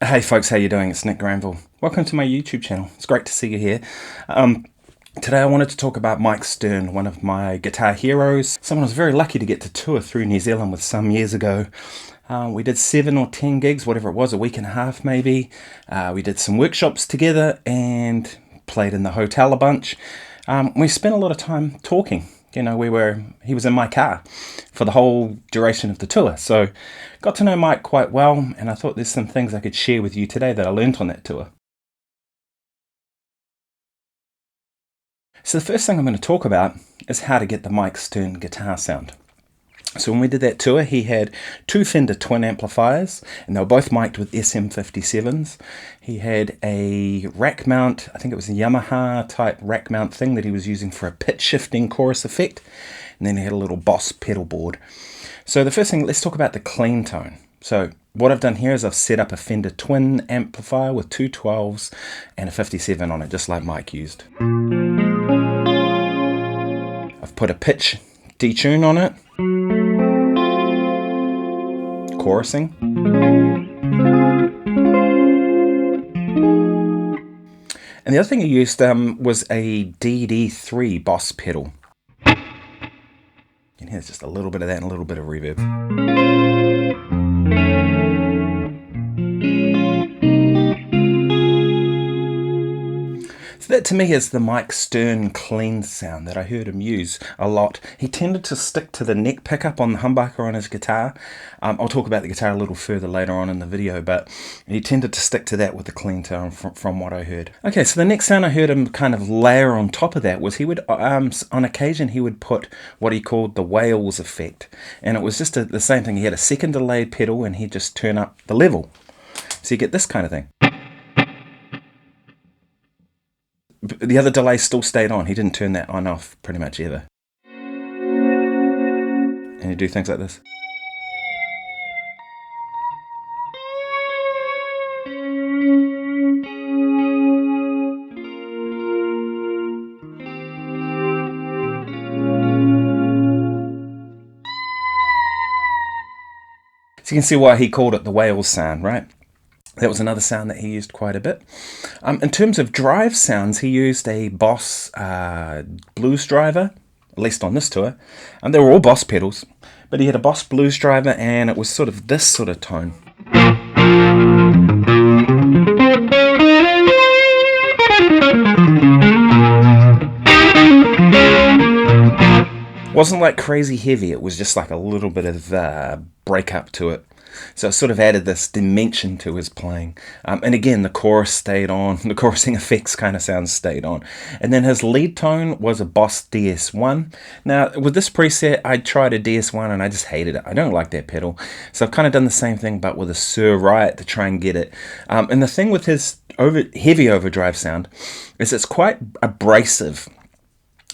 Hey folks, how you doing? It's Nick Granville. Welcome to my YouTube channel. It's great to see you here. Today I wanted to talk about Mike Stern, one of my guitar heroes. Someone I was very lucky to get to tour through New Zealand with some years ago. We did 7 or 10 gigs, whatever it was, a week and a half maybe. We did some workshops together and played in the hotel a bunch. We spent a lot of time talking. You know, he was in my car for the whole duration of the tour. So got to know Mike quite well, and I thought there's some things I could share with you today that I learned on that tour. So the first thing I'm going to talk about is how to get the Mike Stern guitar sound. So when we did that tour, he had 2 Fender twin amplifiers, and they were both mic'd with SM57s. He had a rack mount, I think it was a Yamaha type rack mount thing that he was using for a pitch shifting chorus effect. And then he had a little Boss pedal board. So the first thing, let's talk about the clean tone. So what I've done here is I've set up a Fender twin amplifier with 2 12s and a 57 on it, just like Mike used. I've put a pitch detune on it. Chorusing. And the other thing I used was a DD3 Boss pedal. And here's just a little bit of that and a little bit of reverb. So that to me is the Mike Stern clean sound that I heard him use a lot. He tended to stick to the neck pickup on the humbucker on his guitar. I'll talk about the guitar a little further later on in the video, but he tended to stick to that with the clean tone from what I heard. Okay, so the next sound I heard him kind of layer on top of that was he would, on occasion, he would put what he called the Wales effect. And it was just the same thing. He had a second delay pedal and he'd just turn up the level. So you get this kind of thing. The other delay still stayed on. He didn't turn that on off pretty much ever. And you do things like this. So you can see why he called it the Wales sound, right? That was another sound that he used quite a bit. In terms of drive sounds, he used a Boss blues driver, at least on this tour. And they were all Boss pedals, but he had a Boss blues driver and it was sort of this sort of tone. Wasn't like crazy heavy, it was just like a little bit of break up to it. So it sort of added this dimension to his playing. And again, the chorus stayed on. The chorusing effects kind of sounds stayed on. And then his lead tone was a Boss DS1. Now, with this preset, I tried a DS1 and I just hated it. I don't like that pedal. So I've kind of done the same thing, but with a Sir Riot to try and get it. And the thing with his heavy overdrive sound is it's quite abrasive.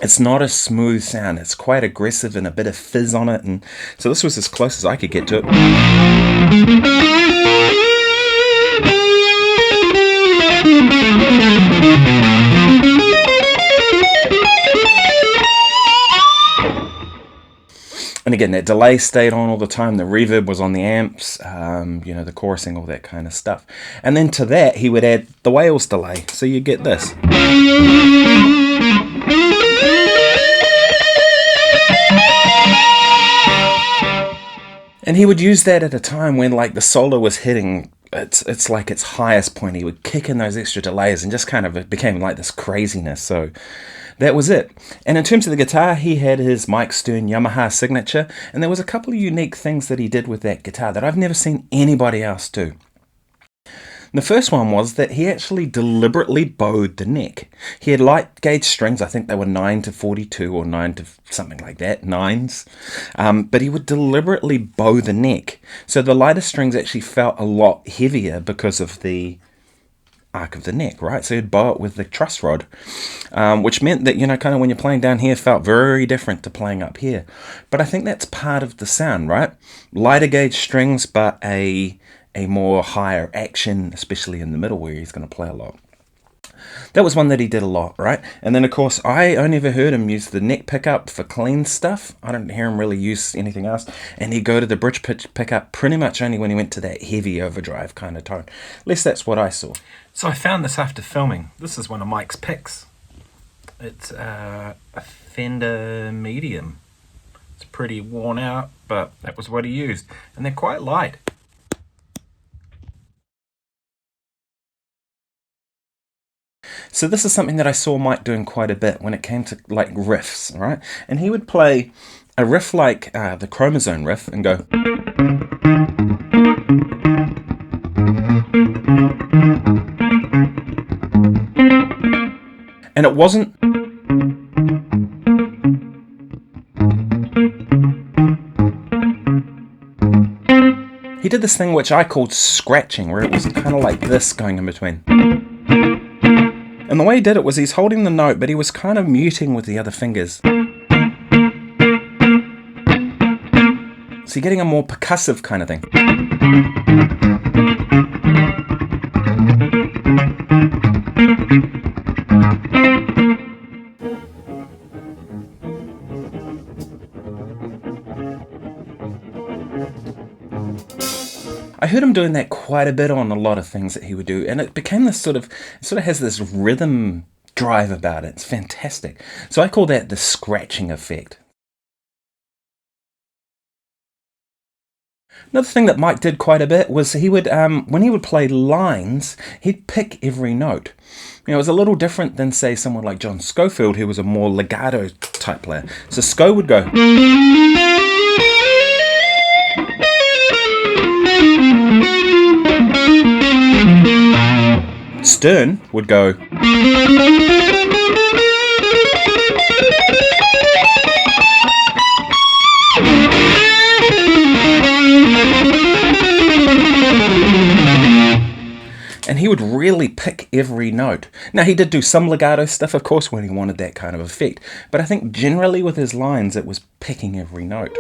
It's not a smooth sound, it's quite aggressive and a bit of fizz on it, and so this was as close as I could get to it. And again, that delay stayed on all the time, the reverb was on the amps, you know, the chorusing, all that kind of stuff. And then to that, he would add the Wales delay, so you get this. And he would use that at a time when like the solo was hitting it's like its highest point. He would kick in those extra delays and just kind of it became like this craziness. So that was it. And in terms of the guitar, he had his Mike Stern Yamaha signature, and there was a couple of unique things that he did with that guitar that I've never seen anybody else do. The first one was that he actually deliberately bowed the neck. He had light gauge strings, I think they were 9 to 42 or 9 to something like that, 9s. But he would deliberately bow the neck. So the lighter strings actually felt a lot heavier because of the arc of the neck, right? So he'd bow it with the truss rod, which meant that, you know, kind of when you're playing down here, felt very different to playing up here. But I think that's part of the sound, right? Lighter gauge strings, but a more higher action, especially in the middle where he's going to play a lot. That was one that he did a lot, right? And then, of course, I only ever heard him use the neck pickup for clean stuff. I don't hear him really use anything else. And he'd go to the bridge pitch pickup pretty much only when he went to that heavy overdrive kind of tone. At least that's what I saw. So I found this after filming. This is one of Mike's picks. It's a Fender Medium. It's pretty worn out, but that was what he used. And they're quite light. So this is something that I saw Mike doing quite a bit when it came to like riffs, right? And he would play a riff like the Chromosome riff and go. And it wasn't. He did this thing which I called scratching, where it was kind of like this going in between. And the way he did it was he's holding the note, but he was kind of muting with the other fingers. So you're getting a more percussive kind of thing. I heard him doing that quite a bit on a lot of things that he would do, and it became this it sort of has this rhythm drive about it. It's fantastic. So I call that the scratching effect. Another thing that Mike did quite a bit was he would, when he would play lines, he'd pick every note. You know, it was a little different than, say, someone like John Schofield, who was a more legato type player. So Sco would go. Stern would go. And he would really pick every note. Now, he did do some legato stuff, of course, when he wanted that kind of effect. But I think generally with his lines, it was picking every note.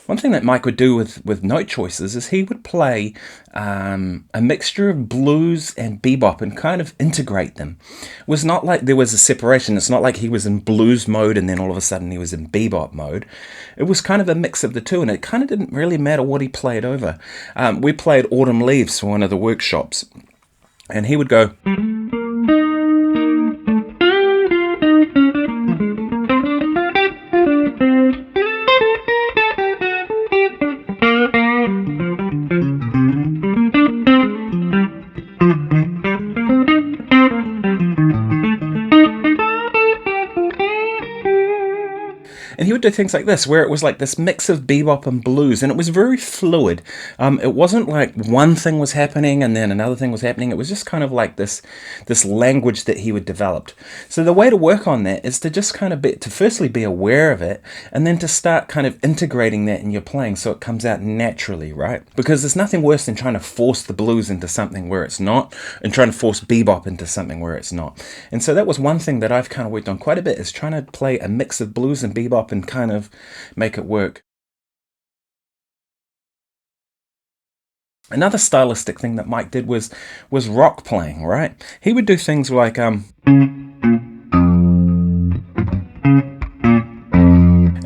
One thing that Mike would do with note choices is he would play a mixture of blues and bebop and kind of integrate them. It was not like there was a separation. It's not like he was in blues mode and then all of a sudden he was in bebop mode. It was kind of a mix of the two, and it kind of didn't really matter what he played over. We played Autumn Leaves for one of the workshops, and he would go... And he would do things like this, where it was like this mix of bebop and blues, and it was very fluid. It wasn't like one thing was happening and then another thing was happening. It was just kind of like this language that he would developed. So the way to work on that is to just kind of firstly be aware of it, and then to start kind of integrating that in your playing so it comes out naturally, right? Because there's nothing worse than trying to force the blues into something where it's not, and trying to force bebop into something where it's not. And so that was one thing that I've kind of worked on quite a bit, is trying to play a mix of blues and bebop and kind of make it work. Another stylistic thing that Mike did was rock playing, right? He would do things like and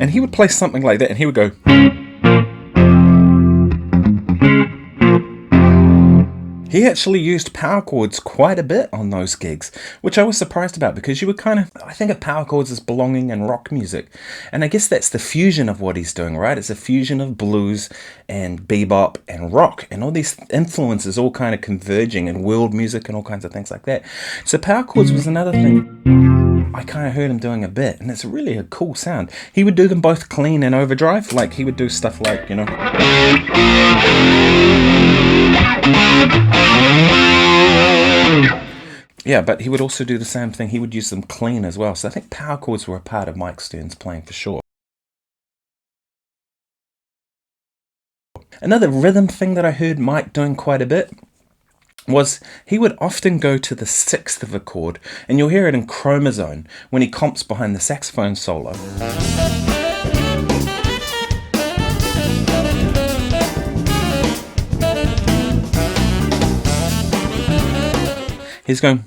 he would play something like that, and he would go. He actually used power chords quite a bit on those gigs, which I was surprised about, because you would I think of power chords as belonging in rock music. And I guess that's the fusion of what he's doing, right? It's a fusion of blues and bebop and rock, and all these influences all kind of converging, in world music and all kinds of things like that. So power chords was another thing I kind of heard him doing a bit, and it's really a cool sound. He would do them both clean and overdrive. Like, he would do stuff like, you know... Yeah, but he would also do the same thing. He would use them clean as well. So I think power chords were a part of Mike Stern's playing for sure. Another rhythm thing that I heard Mike doing quite a bit was he would often go to the sixth of a chord, and you'll hear it in chromazone when he comps behind the saxophone solo. He's going.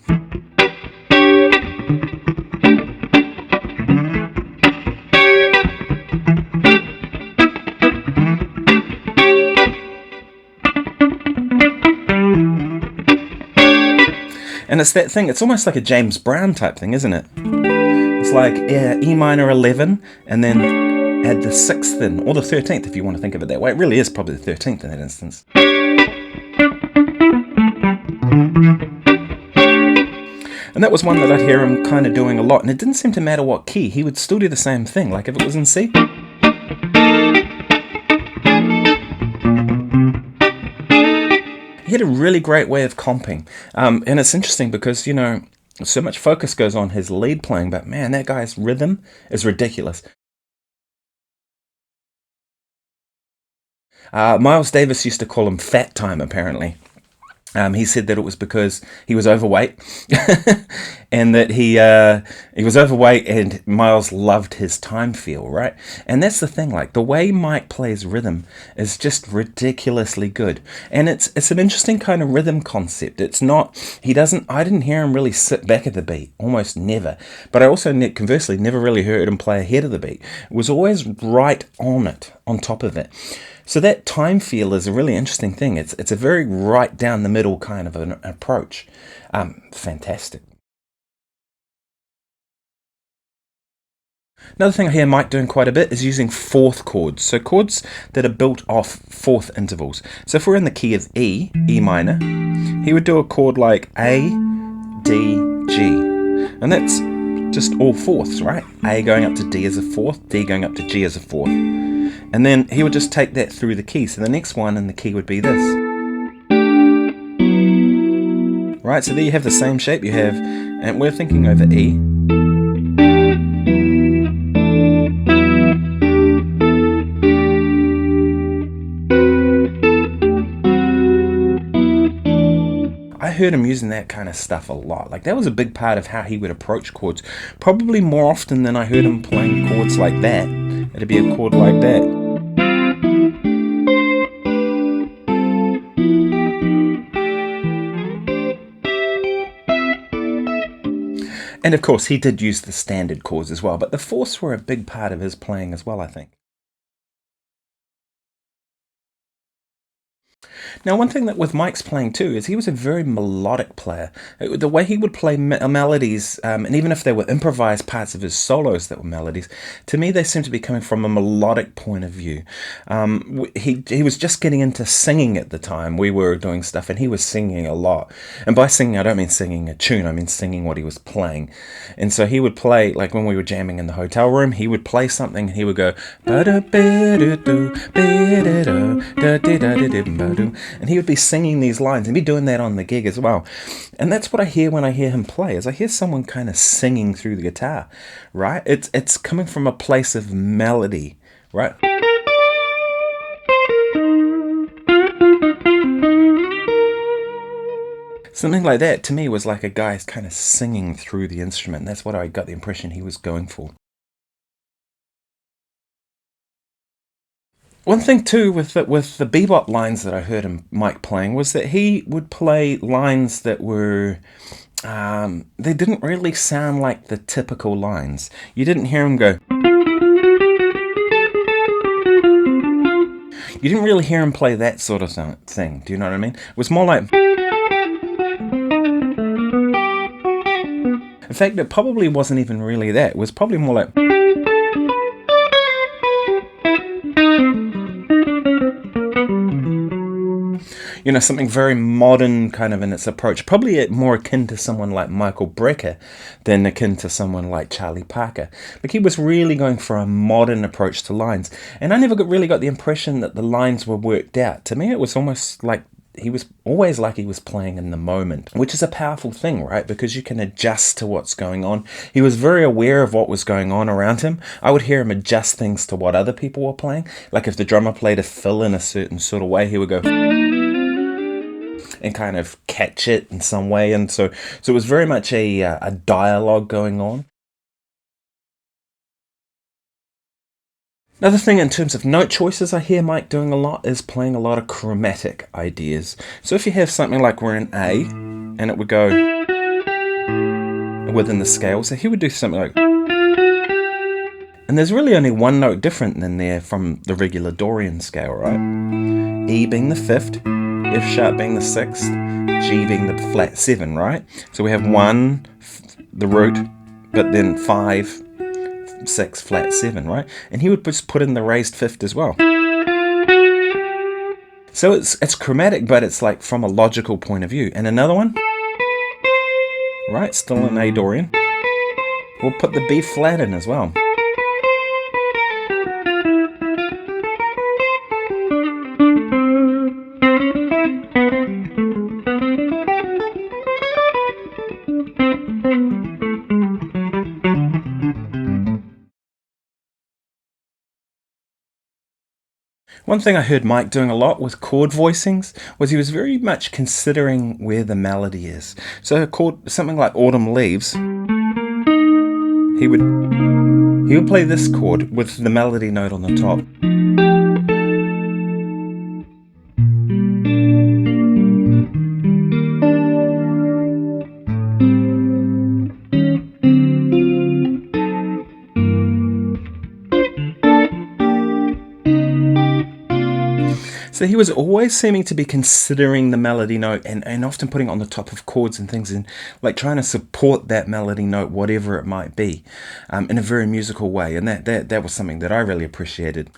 And it's that thing, it's almost like a James Brown type thing, isn't it? It's like E minor 11 and then add the 6th in, or the 13th if you want to think of it that way. It really is probably the 13th in that instance. And that was one that I'd hear him kind of doing a lot, and it didn't seem to matter what key, he would still do the same thing, like if it was in C. He had a really great way of comping, and it's interesting because, you know, so much focus goes on his lead playing, but man, that guy's rhythm is ridiculous. Miles Davis used to call him Fat Time, apparently. He said that it was because he was overweight and that he was overweight and Miles loved his time feel, right? And that's the thing, like the way Mike plays rhythm is just ridiculously good. And it's an interesting kind of rhythm concept. It's not, I didn't hear him really sit back at the beat, almost never. But I also, conversely, never really heard him play ahead of the beat. It was always right on it, on top of it. So that time feel is a really interesting thing. It's a very right down the middle kind of an approach. Fantastic. Another thing I hear Mike doing quite a bit is using fourth chords. So chords that are built off fourth intervals. So if we're in the key of E minor, he would do a chord like A, D, G. And that's just all fourths, right? A going up to D as a fourth, D going up to G as a fourth. And then he would just take that through the key. So the next one in the key would be this. Right, so there you have the same shape you have, and we're thinking over E. I heard him using that kind of stuff a lot. Like that was a big part of how he would approach chords. Probably more often than I heard him playing chords like that. It'd be a chord like that. And of course, he did use the standard chords as well, but the fourths were a big part of his playing as well, I think. Now, one thing that with Mike's playing too is he was a very melodic player. The way he would play melodies, and even if they were improvised parts of his solos that were melodies, to me they seem to be coming from a melodic point of view. He was just getting into singing at the time. We were doing stuff and he was singing a lot. And by singing, I don't mean singing a tune, I mean singing what he was playing. And so he would play, like when we were jamming in the hotel room, he would play something and he would go, and he would be singing these lines and be doing that on the gig as well. And that's what I hear when I hear him play, is I hear someone kind of singing through the guitar, right? It's coming from a place of melody, right? Something like that to me was like a guy kind of singing through the instrument. And that's what I got the impression he was going for. One thing too with the bebop lines that I heard Mike playing was that he would play lines that were, they didn't really sound like the typical lines. You didn't hear him go. You didn't really hear him play that sort of thing. Do you know what I mean? It was more like. In fact, it probably wasn't even really that. It was probably more like. You know, something very modern kind of in its approach. Probably more akin to someone like Michael Brecker than akin to someone like Charlie Parker. Like he was really going for a modern approach to lines. And I never really got the impression that the lines were worked out. To me, it was almost like he was always like he was playing in the moment, which is a powerful thing, right? Because you can adjust to what's going on. He was very aware of what was going on around him. I would hear him adjust things to what other people were playing. Like if the drummer played a fill in a certain sort of way, he would go and kind of catch it in some way. And so it was very much a dialogue going on. Another thing in terms of note choices I hear Mike doing a lot is playing a lot of chromatic ideas. So if you have something like we're in A, and it would go within the scale, so he would do something like, and there's really only one note different than there from the regular Dorian scale, right? E being the 5th, F sharp being the 6th, G being the flat 7, right? So we have 1, the root, but then 5, 6, flat 7, right? And he would just put in the raised 5th as well. So it's chromatic, but it's like from a logical point of view. And another one, right? Still in A Dorian. We'll put the B flat in as well. One thing I heard Mike doing a lot with chord voicings was he was very much considering where the melody is. So a chord, something like Autumn Leaves, he would play this chord with the melody note on the top. So he was always seeming to be considering the melody note and often putting it on the top of chords and things, and like trying to support that melody note, whatever it might be, in a very musical way. And that was something that I really appreciated.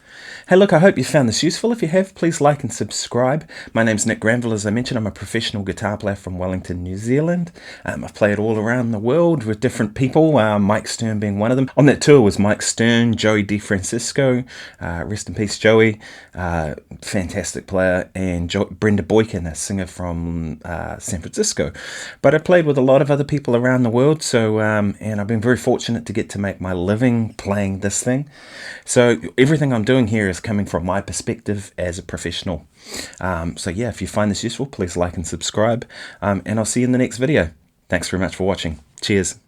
Hey, look, I hope you found this useful. If you have, please like and subscribe. My name's Nick Granville. As I mentioned, I'm a professional guitar player from Wellington, New Zealand. I've played all around the world with different people, Mike Stern being one of them. On that tour was Mike Stern, Joey Defrancesco, rest in peace Joey, fantastic player, and Brenda Boykin, a singer from San Francisco. But I played with a lot of other people around the world, so and I've been very fortunate to get to make my living playing this thing. So everything I'm doing here is coming from my perspective as a professional. So yeah, if you find this useful, please like and subscribe, and I'll see you in the next video. Thanks very much for watching. Cheers.